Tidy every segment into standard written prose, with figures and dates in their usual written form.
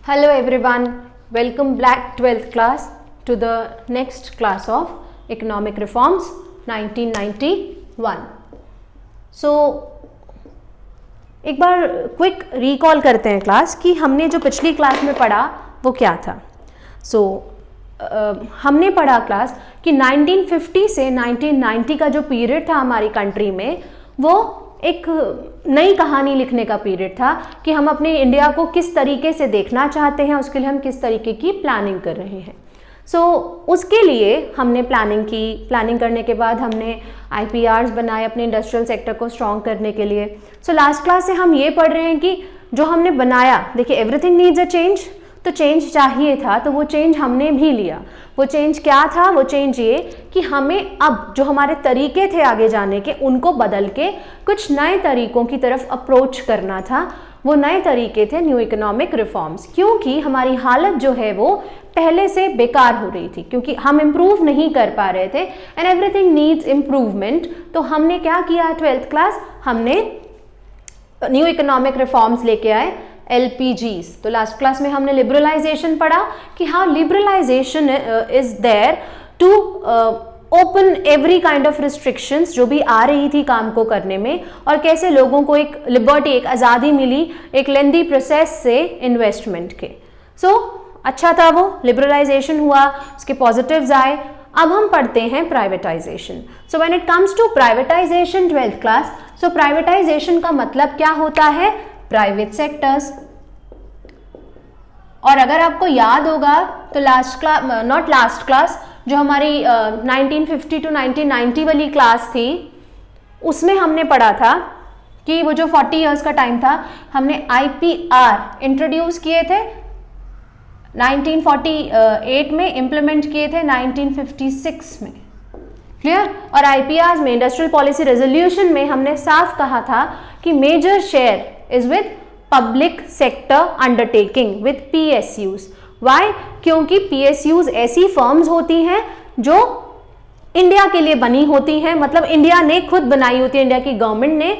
Hello everyone, welcome back 12th class to the next class of Economic Reforms 1991. So एक बार quick recall करते हैं class कि हमने जो पिछली क्लास में पढ़ा वो क्या था. हमने पढ़ा क्लास कि 1950 से 1990 का जो पीरियड था हमारी कंट्री में वो एक नई कहानी लिखने का पीरियड था कि हम अपने इंडिया को किस तरीके से देखना चाहते हैं, उसके लिए हम किस तरीके की प्लानिंग कर रहे हैं. उसके लिए हमने प्लानिंग करने के बाद हमने IPRs बनाए अपने इंडस्ट्रियल सेक्टर को स्ट्रॉन्ग करने के लिए. लास्ट क्लास से हम ये पढ़ रहे हैं कि जो हमने बनाया, देखिए एवरीथिंग नीड्स अ चेंज, तो चेंज चाहिए था तो वो चेंज हमने भी लिया. वो चेंज क्या था? वो चेंज ये कि हमें अब जो हमारे तरीके थे आगे जाने के उनको बदल के कुछ नए तरीकों की तरफ अप्रोच करना था. वो नए तरीके थे न्यू इकोनॉमिक रिफॉर्म्स, क्योंकि हमारी हालत जो है वो पहले से बेकार हो रही थी, क्योंकि हम इम्प्रूव नहीं कर पा रहे थे एंड एवरीथिंग नीड्स इम्प्रूवमेंट. तो हमने क्या किया 12th क्लास, हमने न्यू इकोनॉमिक रिफॉर्म्स लेके आए LPGs. तो लास्ट क्लास में हमने लिबरलाइजेशन पढ़ा कि हाँ, liberalization is there to open every kind of restrictions जो भी आ रही थी काम को करने में, और कैसे लोगों को एक लिबर्टी, एक आज़ादी मिली एक लेंदी प्रोसेस से इन्वेस्टमेंट के. अच्छा था वो, लिबरलाइजेशन हुआ, उसके पॉजिटिव्स आए. अब हम पढ़ते हैं privatization. When it comes to privatization 12th class, privatization का मतलब क्या होता है? Private sectors. और अगर आपको याद होगा तो नॉट लास्ट क्लास, जो हमारी 1950 टू 1990 वाली क्लास थी, उसमें हमने पढ़ा था कि वो जो 40 इयर्स का टाइम था, हमने IPR इंट्रोड्यूस किए थे 1948 में, इम्प्लीमेंट किए थे 1956 में. क्लियर? और IPRs में, इंडस्ट्रियल पॉलिसी रेजोल्यूशन में, हमने साफ कहा था कि major share is with public sector undertaking with PSUs. Why? क्योंकि PSUs ऐसी फर्म्स होती हैं जो इंडिया के लिए बनी होती हैं, मतलब इंडिया ने खुद बनाई होती है, इंडिया की गवर्नमेंट ने,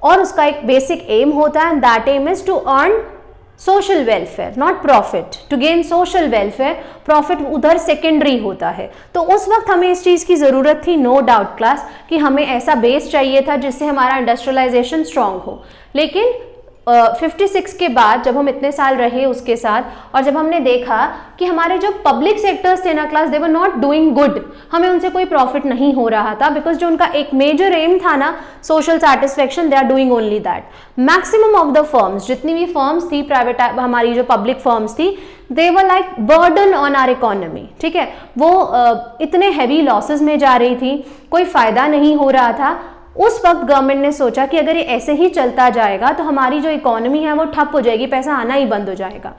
और उसका एक बेसिक एम होता है, that aim is to earn social welfare, not profit. To gain social welfare, profit उधर सेकेंडरी होता है. तो उस वक्त हमें इस चीज़ की ज़रूरत थी, नो डाउट क्लास, कि हमें ऐसा बेस चाहिए था जिससे हमारा इंडस्ट्रियलाइजेशन स्ट्रांग हो. लेकिन 56 के बाद जब हम इतने साल रहे उसके साथ, और जब हमने देखा कि हमारे जो पब्लिक सेक्टर्स थे ना class, they were not doing good, हमें उनसे कोई प्रॉफिट नहीं हो रहा था, बिकॉज जो उनका एक मेजर एम था ना, social satisfaction, they are doing only that. Maximum of the firms, जितनी भी फर्म्स थी प्राइवेट, हमारी जो पब्लिक फर्म्स थी, they were like burden on our economy. ठीक है, वो इतने हैवी लॉसेस में जा रही थी, कोई फायदा नहीं हो रहा था. उस वक्त गवर्नमेंट ने सोचा कि अगर ये ऐसे ही चलता जाएगा तो हमारी जो इकोनॉमी है वो ठप हो जाएगी, पैसा आना ही बंद हो जाएगा.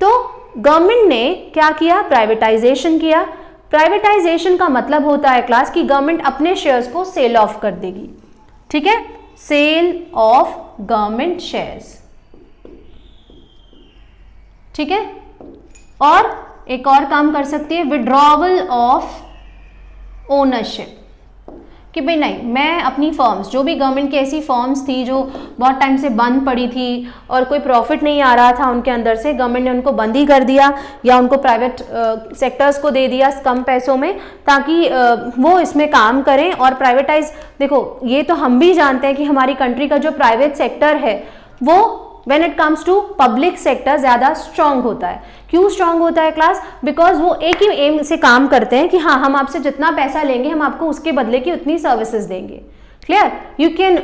तो गवर्नमेंट ने क्या किया? प्राइवेटाइजेशन किया. प्राइवेटाइजेशन का मतलब होता है क्लास कि गवर्नमेंट अपने शेयर्स को सेल ऑफ कर देगी. ठीक है, सेल ऑफ गवर्नमेंट शेयर्स. ठीक है, और एक और काम कर सकती है, विड्रॉवल ऑफ ओनरशिप, कि भाई नहीं, मैं अपनी फर्म्स, जो भी गवर्नमेंट की ऐसी फर्म्स थी जो बहुत टाइम से बंद पड़ी थी और कोई प्रॉफिट नहीं आ रहा था उनके अंदर से, गवर्नमेंट ने उनको बंद ही कर दिया या उनको प्राइवेट सेक्टर्स को दे दिया कम पैसों में, ताकि वो इसमें काम करें और प्राइवेटाइज. देखो, ये तो हम भी जानते हैं कि हमारी कंट्री का जो प्राइवेट सेक्टर है वो when it comes to public sector ज़्यादा स्ट्रांग होता है. क्यों स्ट्रांग होता है क्लास? बिकॉज वो एक ही एम से काम करते हैं कि हाँ, हम आपसे जितना पैसा लेंगे हम आपको उसके बदले की उतनी सर्विसेज देंगे. Clear? You can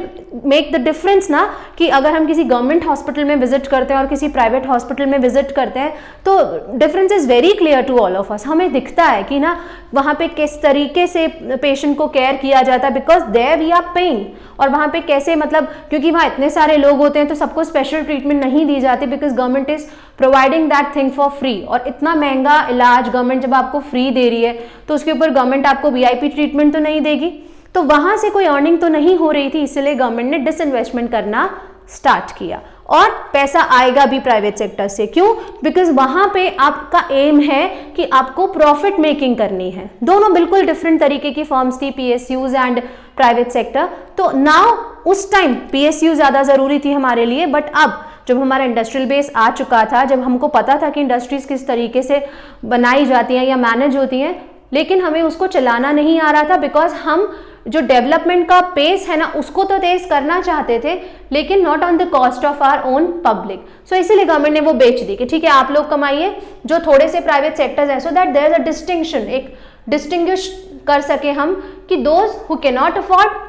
make the difference ना, कि अगर हम किसी गवर्नमेंट हॉस्पिटल में विजिट करते हैं और किसी प्राइवेट हॉस्पिटल में विजिट करते हैं, तो difference is very clear to all of us. हमें दिखता है कि ना वहाँ पे किस तरीके से पेशेंट को केयर किया जाता है, because there we are paying. और वहाँ पे कैसे, मतलब क्योंकि वहाँ इतने सारे लोग होते हैं तो सबको स्पेशल ट्रीटमेंट नहीं दी जाती, because government is providing that thing for free. और इतना महंगा इलाज गवर्नमेंट जब आपको फ्री दे रही है तो उसके ऊपर गवर्नमेंट आपको VIP ट्रीटमेंट तो नहीं देगी. तो वहां से कोई अर्निंग तो नहीं हो रही थी, इसलिए गवर्नमेंट ने डिसइन्वेस्टमेंट करना स्टार्ट किया. और पैसा आएगा भी प्राइवेट सेक्टर से. क्यों? बिकॉज वहां पे आपका एम है कि आपको प्रॉफिट मेकिंग करनी है. दोनों बिल्कुल डिफरेंट तरीके की फर्म्स थी, PSUs एंड प्राइवेट सेक्टर. तो नाउ उस टाइम PSU ज़्यादा ज़रूरी थी हमारे लिए, बट अब जब हमारा इंडस्ट्रियल बेस आ चुका था, जब हमको पता था कि इंडस्ट्रीज किस तरीके से बनाई जाती हैं या मैनेज होती हैं, लेकिन हमें उसको चलाना नहीं आ रहा था, बिकॉज हम जो डेवलपमेंट का पेस है ना उसको तो तेज करना चाहते थे, लेकिन not on the cost of our own public. So इसीलिए गवर्नमेंट ने वो बेच दी कि ठीक है आप लोग कमाइए, जो थोड़े से प्राइवेट सेक्टर्स हैं, so that there is a distinction, एक डिस्टिंग्विश कर सके हम कि those who can not afford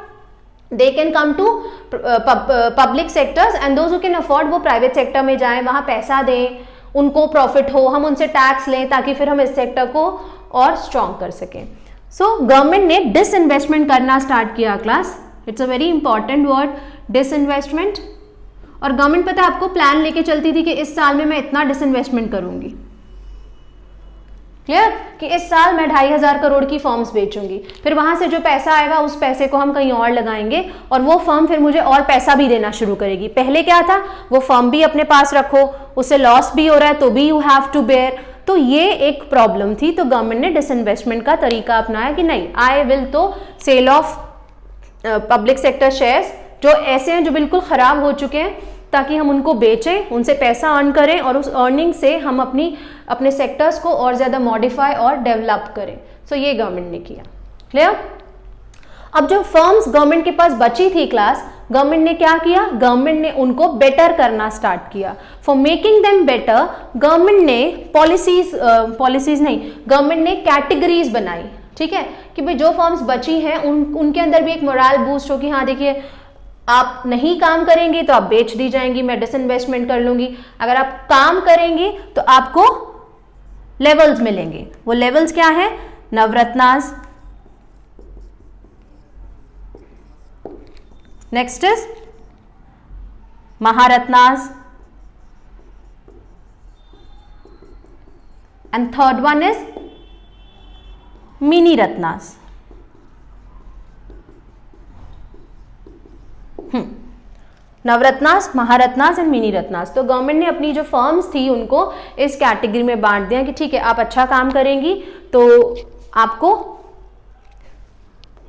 they can come to public sectors and those who can afford वो प्राइवेट सेक्टर में जाएं, वहां पैसा दें, उनको प्रॉफिट हो, हम उनसे टैक्स लें ताकि फिर हम इस सेक्टर को और स्ट्रॉन्ग कर सकें। सो गवर्नमेंट ने डिसइन्वेस्टमेंट करना स्टार्ट किया class, it's a very important word, disinvestment. और गवर्नमेंट पता है आपको प्लान लेके चलती थी कि इस साल में मैं इतना डिसइन्वेस्टमेंट करूंगी, क्लियर, कि इस साल मैं 2500 करोड़ की फर्म्स बेचूंगी, फिर वहां से जो पैसा आएगा उस पैसे को हम कहीं और लगाएंगे और वो फर्म फिर मुझे और पैसा भी देना शुरू करेगी। पहले क्या था, वो फर्म भी अपने पास रखो, उससे लॉस भी हो रहा है तो भी यू हैव टू बेयर, तो ये एक प्रॉब्लम थी। तो गवर्नमेंट ने डिसइन्वेस्टमेंट का तरीका अपनाया कि नहीं, I will to sell off public sector shares जो ऐसे हैं जो बिल्कुल खराब हो चुके हैं, ताकि हम उनको बेचें, उनसे पैसा अर्न करें और उस अर्निंग से हम अपने सेक्टर्स को और ज़्यादा मॉडिफाई और डेवलप करें। सो ये गवर्नमेंट ने किया, क्लियर। अब जो फर्म्स गवर्नमेंट के पास बची थी क्लास, गवर्नमेंट ने क्या किया, गवर्नमेंट ने उनको बेटर करना स्टार्ट किया। For making them better government ने पॉलिसीज नहीं, गवर्नमेंट ने कैटेगरीज बनाई, ठीक है, कि भाई जो फर्म्स बची हैं उनके अंदर भी एक मोरल बूस्ट हो कि हाँ देखिए आप नहीं काम करेंगे तो आप बेच दी जाएंगी, मैं डिसइन्वेस्टमेंट कर लूंगी, अगर आप काम करेंगे तो आपको लेवल्स मिलेंगे। वो लेवल्स क्या है, Navratnas, next is Maharatnas and third one is mini Ratnas. Navratnas, Maharatnas and mini Ratnas. तो गवर्नमेंट ने अपनी जो फर्म्स थी उनको इस कैटेगरी में बांट दिया कि ठीक है आप अच्छा काम करेंगी तो आपको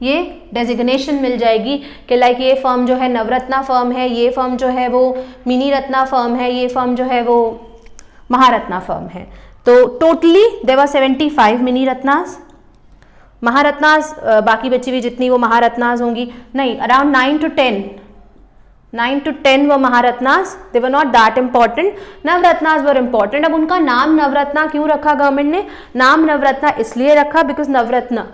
ये डेजिग्नेशन मिल जाएगी कि लाइक ये फर्म जो है नवरत्ना फर्म है, ये फर्म जो है वो मिनी रत्ना फर्म है, ये फर्म जो है वो महारत्ना फर्म है। तो totally there were 75 mini Ratnas, Maharatnas बाकी बची हुई जितनी वो महारत्नास होंगी नहीं, around 9 to 10 were Maharatnas, they were not that important, Navratnas were important। अब उनका नाम नवरत्ना क्यों रखा गवर्नमेंट ने, नाम नवरत्ना इसलिए रखा बिकॉज नवरत्ना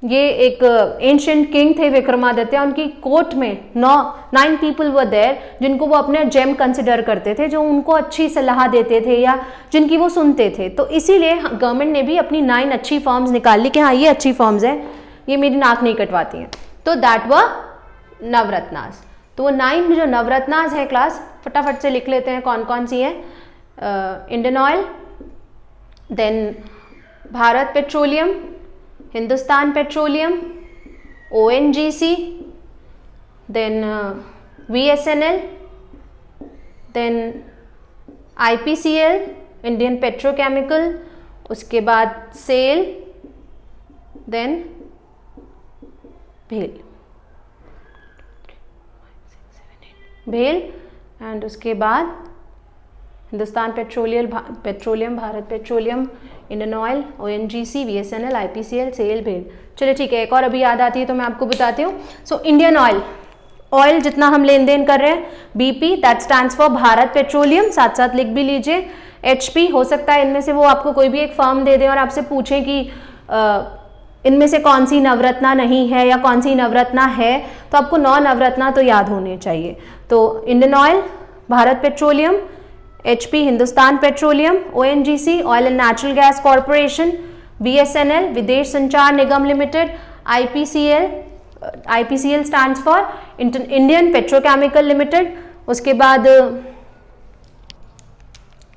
ये एक एंशिएंट किंग थे विक्रमादित्य, उनकी कोर्ट में 9 पीपल वर देयर जिनको वो अपने जेम कंसिडर करते थे, जो उनको अच्छी सलाह देते थे या जिनकी वो सुनते थे। तो इसीलिए गवर्नमेंट ने भी अपनी 9 अच्छी फर्म्स निकाल ली कि हाँ ये अच्छी फर्म्स हैं, ये मेरी नाक नहीं कटवाती हैं, तो दैट वर नवरत्नास। तो वो 9 जो नवरत्नास है क्लास फटाफट से लिख लेते हैं कौन कौन सी हैं, Indian oil, then Bharat petroleum, Hindustan petroleum, ONGC, then VSNL, then IPCL Indian petrochemical, उसके बाद सेल, देन भेल एंड उसके बाद Hindustan petroleum, Bharat petroleum, Indian oil, ONGC, VSNL, IPCL, SAIL, भेल। चलिए ठीक है, एक और अभी याद आती है तो मैं आपको बताती हूँ। सो इंडियन ऑयल जितना हम लेन देन कर रहे हैं, BP that stands for Bharat petroleum, साथ साथ लिख भी लीजिए। HP हो सकता है इनमें से वो आपको कोई भी एक फर्म दे दें और आपसे पूछें कि इनमें से कौन सी नवरत्ना नहीं है या कौन सी नवरत्ना है, तो आपको 9 नवरत्ना तो याद होने चाहिए। तो Indian oil, Bharat petroleum, HP Hindustan petroleum, ONGC oil and natural gas corporation, BSNL Videsh Sanchar Nigam limited, IPCL stands for Indian petrochemical limited, उसके बाद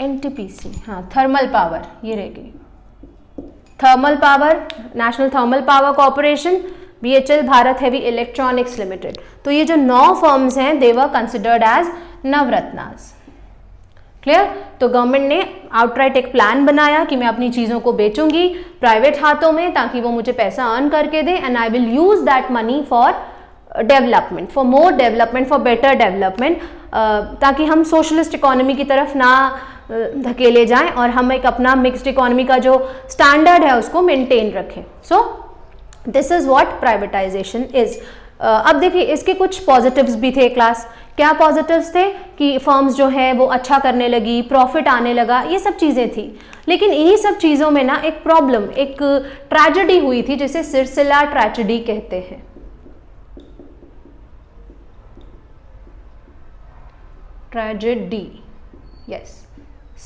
NTPC, हाँ थर्मल पावर, ये रहेगी thermal power, national thermal power corporation, BHEL Bharat heavy electronics limited. तो ये जो 9 firms हैं they were considered as Navratnas, clear. तो गवर्नमेंट ने आउटराइट एक प्लान बनाया कि मैं अपनी चीज़ों को बेचूंगी प्राइवेट हाथों में ताकि वो मुझे पैसा अर्न करके दे, and I will use that money for development, for more development, for better development, ताकि हम सोशलिस्ट इकोनॉमी की तरफ ना धकेले जाएं और हम एक अपना मिक्स्ड इकोनॉमी का जो स्टैंडर्ड है उसको मेंटेन रखें. सो this is what privatisation is. अब देखिए इसके कुछ पॉजिटिव्स भी थे क्लास. क्या पॉजिटिव्स थे कि फर्म्स जो है वो अच्छा करने लगी, प्रॉफिट आने लगा, ये सब चीज़ें थी. लेकिन इन्हीं सब चीज़ों में ना एक प्रॉब्लम, एक ट्रेजेडी हुई थी जिसे सिरसिला ट्रेजेडी कहते हैं. Tragedy, yes,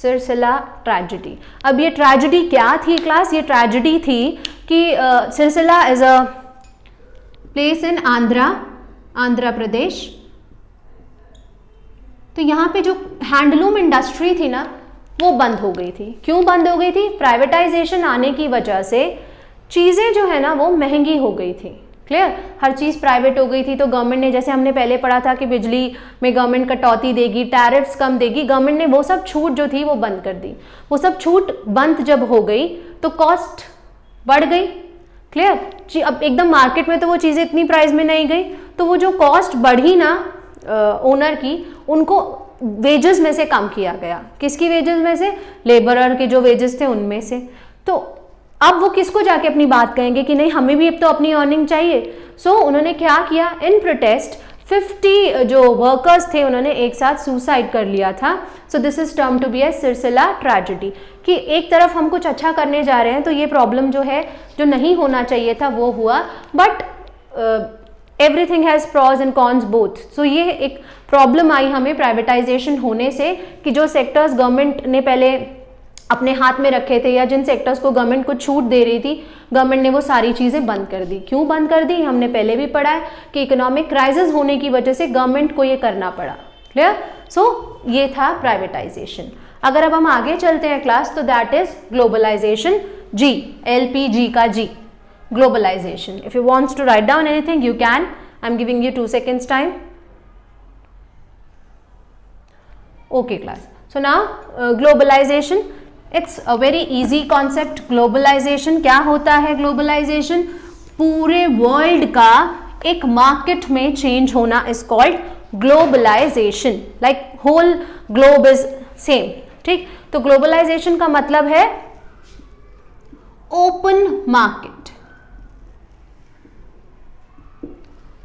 Sircilla tragedy. अब ये ट्रेजेडी क्या थी क्लास? ये ट्रेजेडी थी कि Sircilla is a place in Andhra Pradesh. तो यहाँ पे जो हैंडलूम इंडस्ट्री थी ना वो बंद हो गई थी. क्यों बंद हो गई थी? प्राइवेटाइजेशन आने की वजह से चीज़ें जो है ना वो महंगी हो गई थी. क्लियर? हर चीज़ प्राइवेट हो गई थी. तो गवर्नमेंट ने, जैसे हमने पहले पढ़ा था कि बिजली में गवर्नमेंट कटौती देगी, टैरिफ्स कम देगी, गवर्नमेंट ने वो सब छूट जो थी वो बंद कर दी. वो सब छूट बंद जब हो गई तो कॉस्ट बढ़ गई. क्लियर? अब एकदम मार्केट में तो वो चीज़ें इतनी प्राइस में नहीं गई, तो वो जो कॉस्ट बढ़ी ना ओनर की, उनको वेजेस में से कम किया गया. किसकी वेजेस में से? लेबरर के जो वेजेस थे उनमें से. तो अब वो किसको जाके अपनी बात कहेंगे कि नहीं हमें भी अब तो अपनी अर्निंग चाहिए. सो उन्होंने क्या किया? इन प्रोटेस्ट 50 जो वर्कर्स थे उन्होंने एक साथ सुसाइड कर लिया था. So this is term to be a Sircilla tragedy. कि एक तरफ हम कुछ अच्छा करने जा रहे हैं तो ये प्रॉब्लम जो है, जो नहीं होना चाहिए था वो हुआ. But everything has pros and cons both. So ये एक प्रॉब्लम आई हमें प्राइवेटाइजेशन होने से कि जो सेक्टर्स गवर्नमेंट ने पहले अपने हाथ में रखे थे या जिन सेक्टर्स को गवर्नमेंट को छूट दे रही थी, गवर्नमेंट ने वो सारी चीज़ें बंद कर दी. क्यों बंद कर दी? हमने पहले भी पढ़ा है कि इकोनॉमिक क्राइसिस होने की वजह से गवर्नमेंट को ये करना पड़ा. क्लियर? सो ये था प्राइवेटाइजेशन. अगर अब हम आगे चलते हैं क्लास, तो that is globalization. G, LPG का जी, globalization. If you wants to write down anything you can. I'm giving you 2 seconds time. Okay class. So now globalization, it's a very easy concept. Globalization क्या होता है? Globalization पूरे world का एक market में change होना is called globalization. Like whole globe is same. ठीक? तो globalization का मतलब है open market.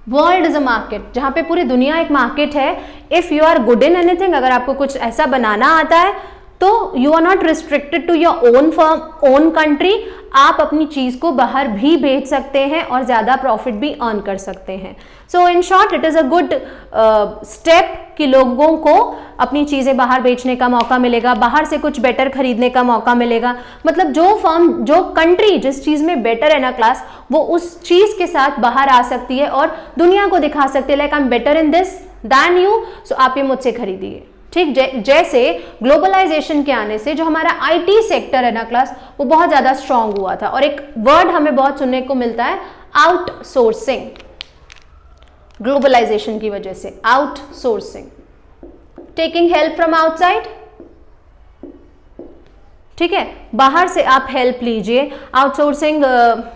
World is a market, जहां पे पूरी दुनिया एक मार्केट है. If you are good in anything, अगर आपको कुछ ऐसा बनाना आता है तो you are not restricted to your own firm, own country. आप अपनी चीज को बाहर भी बेच सकते हैं और ज्यादा प्रॉफिट भी अर्न कर सकते हैं. So in short it is a good step कि लोगों को अपनी चीजें बाहर बेचने का मौका मिलेगा, बाहर से कुछ बेटर खरीदने का मौका मिलेगा. मतलब जो फर्म, जो कंट्री जिस चीज में बेटर है ना क्लास, वो उस चीज के साथ बाहर आ सकती है और दुनिया को दिखा सकती है like I am better in this than you, so आप ये मुझसे खरीदिए. ठीक? जैसे ग्लोबलाइजेशन के आने से जो हमारा IT सेक्टर है ना क्लास, वो बहुत ज्यादा स्ट्रांग हुआ था. और एक वर्ड हमें बहुत सुनने को मिलता है, आउटसोर्सिंग. ग्लोबलाइजेशन की वजह से outsourcing, taking help from outside. ठीक है, बाहर से आप हेल्प लीजिए. आउटसोर्सिंग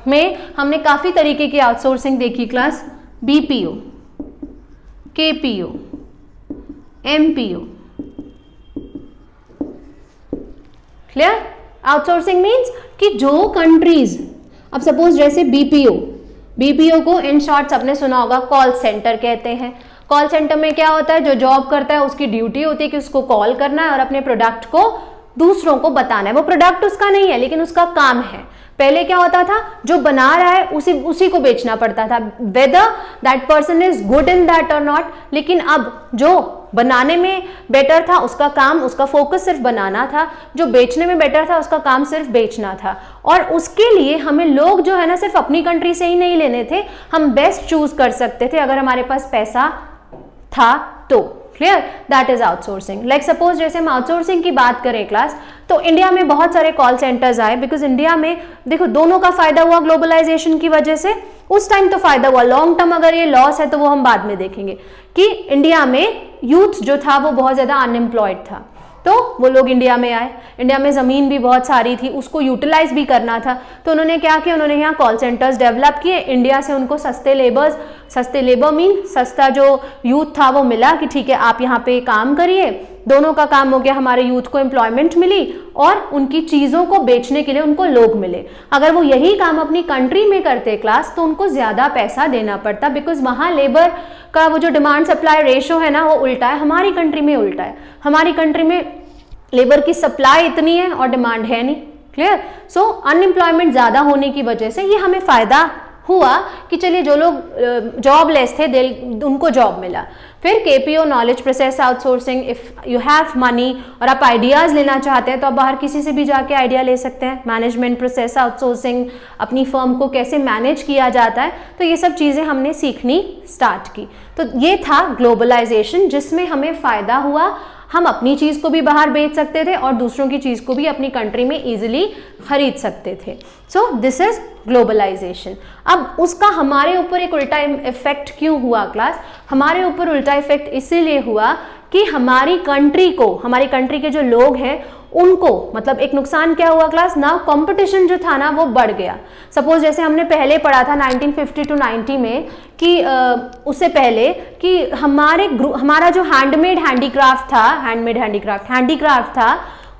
में हमने काफी तरीके की आउटसोर्सिंग देखी class. BPO, KPO, MPO. Clear? Outsourcing means कि जो कंट्रीज, अब सपोज जैसे BPO को इन शॉर्ट सबने सुना होगा, कॉल सेंटर कहते हैं. कॉल सेंटर में क्या होता है? जो जॉब करता है उसकी ड्यूटी होती है कि उसको कॉल करना है और अपने प्रोडक्ट को दूसरों को बताना है. वो प्रोडक्ट उसका नहीं है लेकिन उसका काम है. पहले क्या होता था? जो बना रहा है उसी को बेचना पड़ता था, whether that person is good in that और नॉट. लेकिन अब जो बनाने में बेटर था उसका काम, उसका फोकस सिर्फ बनाना था. जो बेचने में बेटर था उसका काम सिर्फ बेचना था. और उसके लिए हमें लोग जो है ना सिर्फ अपनी कंट्री से ही नहीं लेने थे, हम बेस्ट चूज कर सकते थे अगर हमारे पास पैसा था तो. Clear? That is outsourcing. Like suppose जैसे हम आउटसोर्सिंग की बात करें क्लास, तो इंडिया में बहुत सारे कॉल सेंटर्स आए बिकॉज इंडिया में देखो दोनों का फायदा हुआ ग्लोबलाइजेशन की वजह से. उस टाइम तो फायदा हुआ, लॉन्ग टर्म अगर ये लॉस है तो वो हम बाद में देखेंगे कि इंडिया में यूथ जो था वो बहुत ज्यादा अनएम्प्लॉयड था. तो वो लोग इंडिया में आए. इंडिया में ज़मीन भी बहुत सारी थी, उसको यूटिलाइज भी करना था. तो उन्होंने क्या किया? उन्होंने यहाँ कॉल सेंटर्स डेवलप किए. इंडिया से उनको सस्ते लेबर्स, सस्ते लेबर मीन सस्ता जो यूथ था वो मिला कि ठीक है आप यहाँ पे काम करिए, दोनों का काम हो गया, हमारे यूथ को एम्प्लॉयमेंट मिली और उनकी चीज़ों को बेचने के लिए उनको लोग मिले। अगर वो यही काम अपनी कंट्री में करते क्लास तो उनको ज़्यादा पैसा देना पड़ता, बिकॉज वहाँ लेबर का वो जो डिमांड सप्लाई रेशो है ना वो उल्टा है, हमारी कंट्री में उल्टा है। हमारी कंट्री में लेबर की सप्लाई इतनी है और डिमांड है नहीं। क्लियर? सो अनएम्प्लॉयमेंट ज़्यादा होने की वजह से ये हमें फ़ायदा हुआ कि चलिए जो लोग जॉबलेस थे उनको जॉब मिला। फिर KPO knowledge process outsourcing, if you have money और आप आइडियाज़ लेना चाहते हैं तो आप बाहर किसी से भी जाके आइडिया ले सकते हैं। मैनेजमेंट प्रोसेस आउटसोर्सिंग, अपनी फर्म को कैसे मैनेज किया जाता है, तो ये सब चीज़ें हमने सीखनी स्टार्ट की। तो ये था ग्लोबलाइजेशन जिसमें हमें फ़ायदा हुआ, हम अपनी चीज़ को भी बाहर बेच सकते थे और दूसरों की चीज़ को भी अपनी कंट्री में इजीली खरीद सकते थे। So this is globalization. अब उसका हमारे ऊपर एक उल्टा इफेक्ट क्यों हुआ क्लास? हमारे ऊपर उल्टा इफेक्ट इसीलिए हुआ कि हमारी कंट्री को, हमारी कंट्री के जो लोग हैं उनको, मतलब एक नुकसान क्या हुआ क्लास? ना कंपटीशन जो था ना वो बढ़ गया। सपोज जैसे हमने पहले पढ़ा था 1950 टू 90 में कि उससे पहले कि हमारा जो हैंडीक्राफ्ट था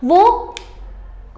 वो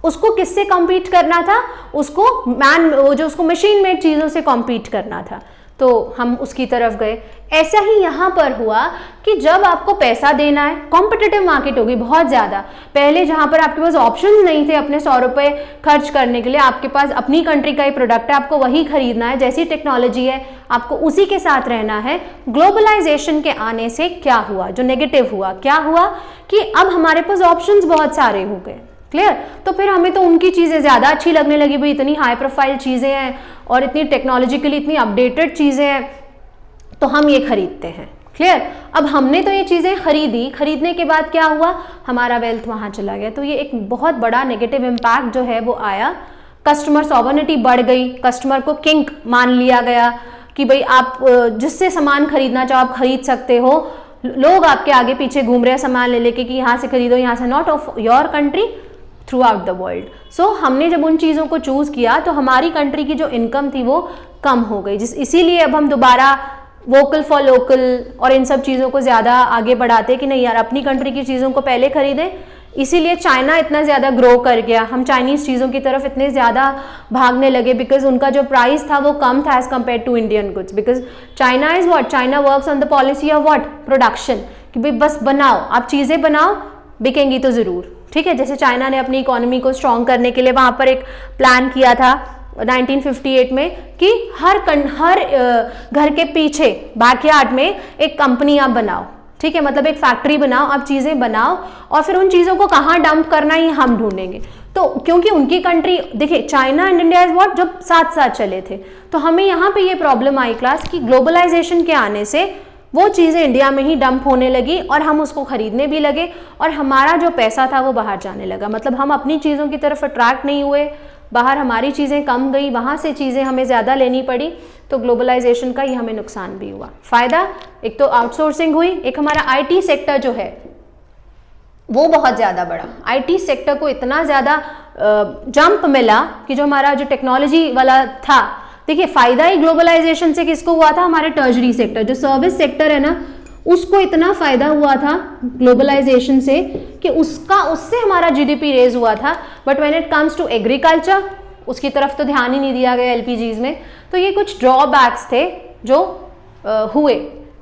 उसको किससे कम्पीट करना था? उसको मशीन मेड चीज़ों से कम्पीट करना था, तो हम उसकी तरफ गए। ऐसा ही यहाँ पर हुआ कि जब आपको पैसा देना है, कॉम्पिटिटिव मार्केट होगी बहुत ज़्यादा। पहले जहाँ पर आपके पास ऑप्शंस नहीं थे अपने 100 रुपये खर्च करने के लिए, आपके पास अपनी कंट्री का ही प्रोडक्ट है, आपको वही खरीदना है, जैसी टेक्नोलॉजी है आपको उसी के साथ रहना है। ग्लोबलाइजेशन के आने से क्या हुआ, जो नेगेटिव हुआ, क्या हुआ कि अब हमारे पास ऑप्शंस बहुत सारे हो गए। क्लियर? तो फिर हमें तो उनकी चीज़ें ज़्यादा अच्छी लगने लगी, भाई इतनी हाई प्रोफाइल चीज़ें हैं और इतनी टेक्नोलॉजिकली इतनी अपडेटेड चीज़ें हैं तो हम ये खरीदते हैं। क्लियर? अब हमने तो ये चीज़ें खरीदने के बाद क्या हुआ? हमारा वेल्थ वहाँ चला गया। तो ये एक बहुत बड़ा नेगेटिव इम्पैक्ट जो है वो आया। कस्टमर सॉवर्निटी बढ़ गई, कस्टमर को किंग मान लिया गया कि भाई आप जिससे सामान खरीदना चाहो आप खरीद सकते हो। लोग आपके आगे पीछे घूम रहे हैं सामान ले लेके कि यहाँ से खरीदो, यहाँ से, not of your country, throughout the world. So हमने जब उन चीज़ों को चूज़ किया तो हमारी कंट्री की जो इनकम थी वो कम हो गई, इसीलिए अब हम दोबारा वोकल फॉर लोकल और इन सब चीज़ों को ज़्यादा आगे बढ़ाते कि नहीं यार अपनी कंट्री की चीज़ों को पहले खरीदें। इसीलिए चाइना इतना ज़्यादा ग्रो कर गया, हम चाइनीज़ चीज़ों की तरफ इतने ज़्यादा भागने लगे बिकॉज उनका जो प्राइस था वो कम था as compare to Indian goods. Because China is what, China works on the policy of what, production, कि भाई बस बनाओ, आप चीज़ें बनाओ, बिकेंगी तो ज़रूर। ठीक है, जैसे चाइना ने अपनी इकोनॉमी को स्ट्रॉन्ग करने के लिए वहाँ पर एक प्लान किया था 1958 में कि हर घर के पीछे बैकयार्ड में एक कंपनी आप बनाओ। ठीक है, मतलब एक फैक्ट्री बनाओ, आप चीज़ें बनाओ और फिर उन चीज़ों को कहाँ डंप करना ही हम ढूंढेंगे। तो क्योंकि उनकी कंट्री, देखिए China and India is what, जब साथ साथ चले थे, तो हमें यहाँ पे ये प्रॉब्लम आई क्लास कि ग्लोबलाइजेशन के आने से वो चीज़ें इंडिया में ही डंप होने लगी और हम उसको खरीदने भी लगे और हमारा जो पैसा था वो बाहर जाने लगा। मतलब हम अपनी चीज़ों की तरफ अट्रैक्ट नहीं हुए, बाहर हमारी चीज़ें कम गई, वहाँ से चीज़ें हमें ज़्यादा लेनी पड़ी। तो ग्लोबलाइजेशन का ही हमें नुकसान भी हुआ। फ़ायदा एक तो आउटसोर्सिंग हुई, एक हमारा आईटी सेक्टर जो है वो बहुत ज़्यादा बढ़ा। आईटी सेक्टर को इतना ज़्यादा जंप मिला कि जो हमारा जो टेक्नोलॉजी वाला था, देखिए फ़ायदा ही ग्लोबलाइजेशन से किसको हुआ था? हमारे टर्शरी सेक्टर, जो सर्विस सेक्टर है ना, उसको इतना फ़ायदा हुआ था ग्लोबलाइजेशन से कि उससे हमारा जीडीपी रेज हुआ था। But when it comes to agriculture, उसकी तरफ तो ध्यान ही नहीं दिया गया एलपीजीज में। तो ये कुछ ड्रॉबैक्स थे जो हुए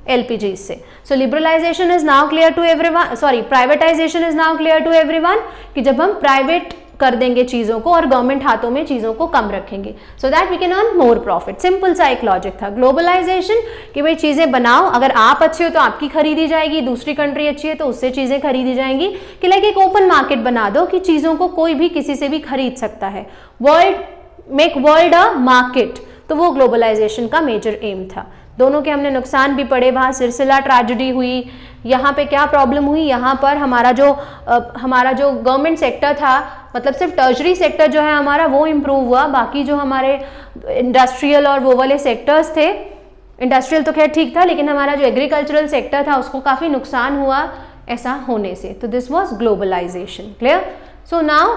एलपीजीज से। So liberalisation is now clear to everyone, sorry privatisation is now clear to everyone, कि जब हम प्राइवेट कर देंगे चीज़ों को और गवर्नमेंट हाथों में चीज़ों को कम रखेंगे so that we can earn more profit. Simple सा एक लॉजिक था ग्लोबलाइजेशन कि भाई चीज़ें बनाओ, अगर आप अच्छे हो तो आपकी खरीदी जाएगी, दूसरी कंट्री अच्छी है तो उससे चीज़ें खरीदी जाएंगी, कि लाइक एक ओपन मार्केट बना दो कि चीज़ों को कोई भी किसी से भी खरीद सकता है। मेक वर्ल्ड अ मार्केट, तो वो ग्लोबलाइजेशन का मेजर एम था। दोनों के हमने नुकसान भी पड़े, वहाँ सिलसिला ट्रेजेडी हुई। यहाँ पे क्या प्रॉब्लम हुई, यहाँ पर हमारा जो गवर्नमेंट सेक्टर था, मतलब सिर्फ टर्शरी सेक्टर जो है हमारा वो इम्प्रूव हुआ, बाकी जो हमारे इंडस्ट्रियल और वो वाले सेक्टर्स थे, इंडस्ट्रियल तो खैर ठीक था, लेकिन हमारा जो एग्रीकल्चरल सेक्टर था उसको काफ़ी नुकसान हुआ ऐसा होने से। तो this was globalization. Clear? So now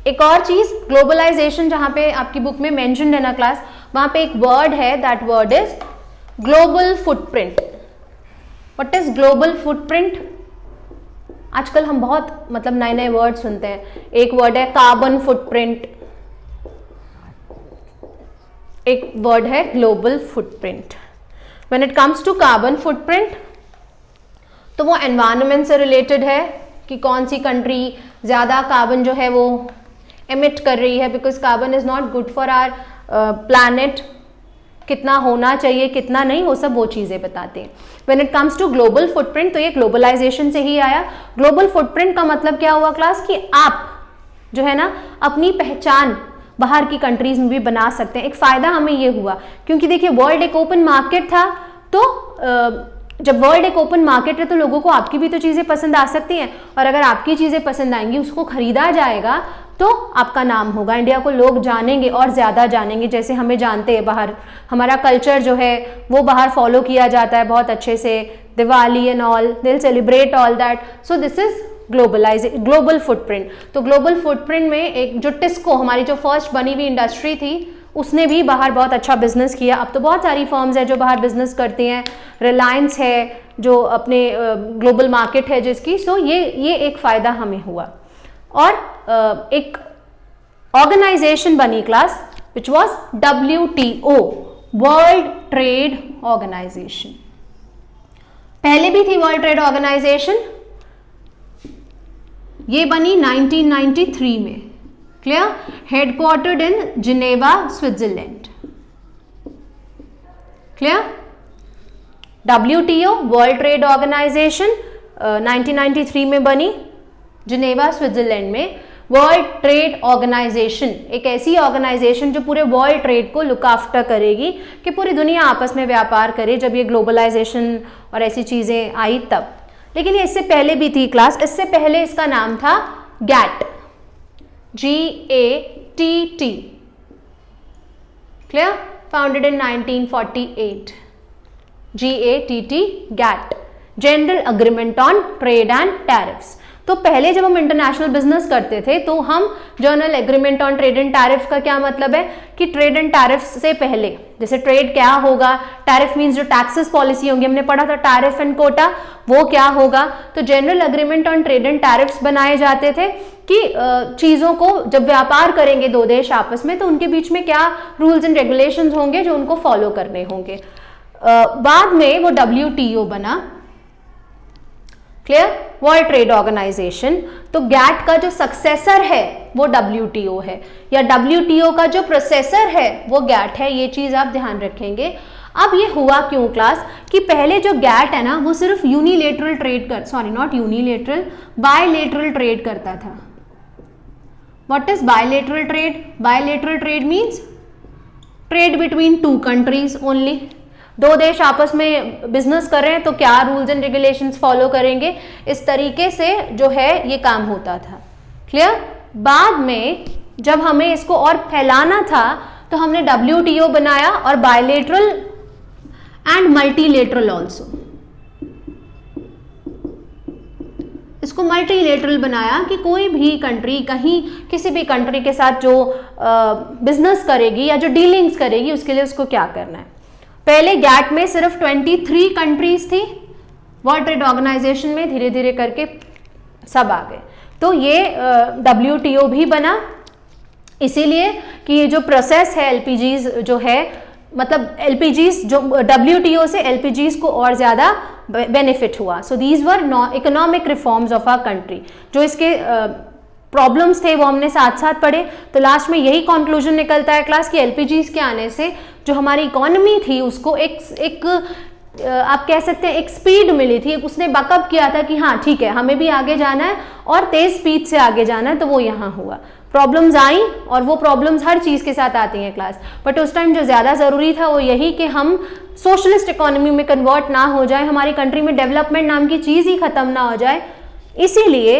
एक और चीज़, ग्लोबलाइजेशन जहाँ पे आपकी बुक में मेंशन्ड है ना क्लास, वहां पे एक वर्ड है, that word is global footprint. What is global footprint? आजकल हम बहुत मतलब नए नए वर्ड सुनते हैं। एक वर्ड है कार्बन फुटप्रिंट, एक वर्ड है global footprint. When it comes to carbon footprint, तो वो एनवायरनमेंट से रिलेटेड है कि कौन सी कंट्री ज़्यादा कार्बन जो है वो एमिट कर रही है, because carbon is not good for our planet. कितना होना चाहिए कितना नहीं, वो सब वो चीज़ें बताते हैं। When it comes to global footprint, तो ये ग्लोबलाइजेशन से ही आया। ग्लोबल फुटप्रिंट का मतलब क्या हुआ क्लास, कि आप जो है ना अपनी पहचान बाहर की कंट्रीज में भी बना सकते हैं। एक फ़ायदा हमें ये हुआ, क्योंकि देखिए वर्ल्ड एक ओपन मार्केट था, तो जब वर्ल्ड एक ओपन मार्केट है तो लोगों को आपकी भी तो चीज़ें पसंद आ सकती हैं, और अगर आपकी चीज़ें पसंद आएंगी, उसको खरीदा जाएगा, तो आपका नाम होगा, इंडिया को लोग जानेंगे और ज़्यादा जानेंगे। जैसे हमें जानते हैं बाहर, हमारा कल्चर जो है वो बाहर फॉलो किया जाता है बहुत अच्छे से, Diwali and all, they will celebrate all that. So this is global footprint. तो ग्लोबल फुटप्रिंट में एक जो टिस्को, हमारी जो फर्स्ट बनी हुई इंडस्ट्री थी, उसने भी बाहर बहुत अच्छा बिजनेस किया। अब तो बहुत सारी फर्म्स है जो बाहर बिजनेस करती हैं, रिलायंस है जो अपने ग्लोबल मार्केट है जिसकी। सो ये एक फ़ायदा हमें हुआ। और एक ऑर्गेनाइजेशन बनी class which was WTO, world trade organization. पहले भी थी वर्ल्ड ट्रेड ऑर्गेनाइजेशन, ये बनी 1993 में, clear, headquartered in Geneva Switzerland, clear. WTO world trade organization 1993 में बनी, जिनेवा स्विट्जरलैंड में। वर्ल्ड ट्रेड ऑर्गेनाइजेशन एक ऐसी ऑर्गेनाइजेशन जो पूरे वर्ल्ड ट्रेड को लुक आफ्टर करेगी, कि पूरी दुनिया आपस में व्यापार करे। जब ये ग्लोबलाइजेशन और ऐसी चीजें आई तब, लेकिन ये इससे पहले भी थी क्लास। इससे पहले इसका नाम था GATT, GATT, clear, founded in 1948, GATT, general agreement on trade and tariffs. तो पहले जब हम इंटरनेशनल बिजनेस करते थे तो हम general agreement on trade and tariff का क्या मतलब है, कि ट्रेड एंड टैरिफ से पहले, जैसे ट्रेड क्या होगा, टैरिफ मींस जो टैक्सेस पॉलिसी होंगी, हमने पढ़ा था टैरिफ एंड कोटा, वो क्या होगा। तो general agreement on trade and tariffs बनाए जाते थे कि चीज़ों को जब व्यापार करेंगे दो देश आपस में, तो उनके बीच में क्या रूल्स एंड रेगुलेशंस होंगे जो उनको फॉलो करने होंगे। बाद में वो WTO बना, क्लियर, वर्ल्ड ट्रेड ऑर्गेनाइजेशन। तो GATT का जो सक्सेसर है वो WTO है, या WTO का जो प्रोसेसर है वो GATT है। ये चीज आप ध्यान रखेंगे। अब ये हुआ क्यों क्लास, कि पहले जो GATT है ना वो सिर्फ यूनिलेटरल ट्रेड कर, sorry not unilateral, bilateral trade करता था। What is bilateral trade? Bilateral trade means trade between two countries only. दो देश आपस में बिजनेस कर रहे हैं तो क्या रूल्स एंड रेगुलेशंस फॉलो करेंगे, इस तरीके से जो है ये काम होता था, क्लियर। बाद में जब हमें इसको और फैलाना था तो हमने WTO बनाया, और बायलेटरल एंड मल्टीलेटरल ऑल्सो, इसको मल्टीलेटरल बनाया कि कोई भी कंट्री कहीं किसी भी कंट्री के साथ जो बिजनेस करेगी या जो डीलिंग्स करेगी उसके लिए उसको क्या करना है। पहले GATT में सिर्फ 23 कंट्रीज थी, वर्ल्ड ट्रेड ऑर्गेनाइजेशन में धीरे धीरे करके सब आ गए। तो ये WTO भी बना इसीलिए कि ये जो प्रोसेस है LPGs जो है, मतलब LPGs जो WTO से LPGs को और ज़्यादा बेनिफिट हुआ। So these were economic reforms of our country. जो इसके प्रॉब्लम्स थे वो हमने साथ साथ पढ़े। तो लास्ट में यही कंक्लूजन निकलता है क्लास कि LPGs के आने से जो हमारी इकोनॉमी थी उसको एक आप कह सकते हैं एक स्पीड मिली थी, उसने बकअप किया था कि हाँ ठीक है हमें भी आगे जाना है और तेज स्पीड से आगे जाना है, तो वो यहाँ हुआ। प्रॉब्लम्स आई और वो प्रॉब्लम्स हर चीज़ के साथ आती हैं क्लास, बट उस टाइम जो ज़्यादा ज़रूरी था वो यही कि हम सोशलिस्ट इकोनॉमी में कन्वर्ट ना हो जाए, हमारी कंट्री में डेवलपमेंट नाम की चीज़ ही ख़त्म ना हो जाए, इसीलिए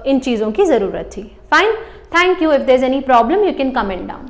इन चीज़ों की ज़रूरत थी। Fine, thank you. If there is any problem you can comment down.